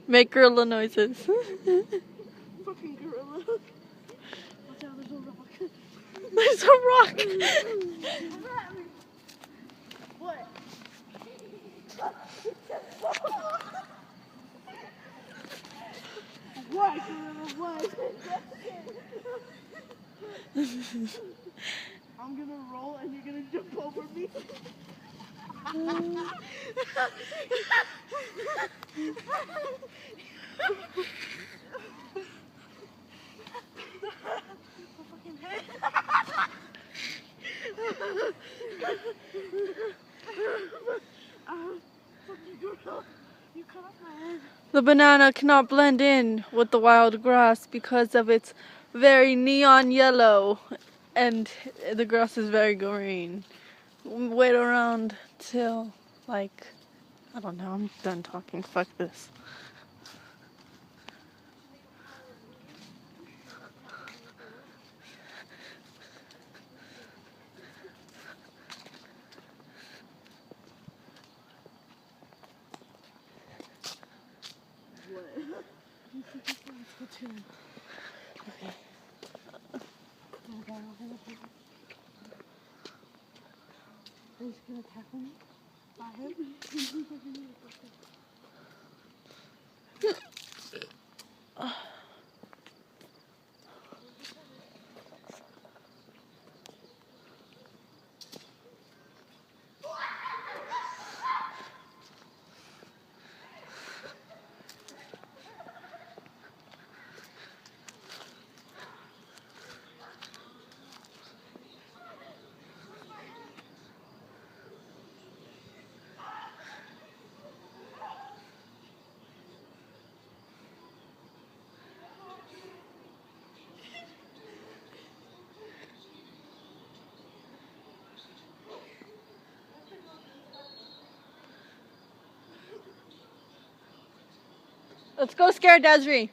Make gorilla noises. Fucking gorilla. Watch out, There's there's a rock. a rock. What? What, gorilla, what? I'm gonna roll and you're gonna jump over me. You cut off my head. The banana cannot blend in with the wild grass because of its very neon yellow, and the grass is very green. Wait around till, like, I don't know, I'm done talking, fuck this. Okay. Are you just gonna tackle me? By him? Let's go scare Desiree.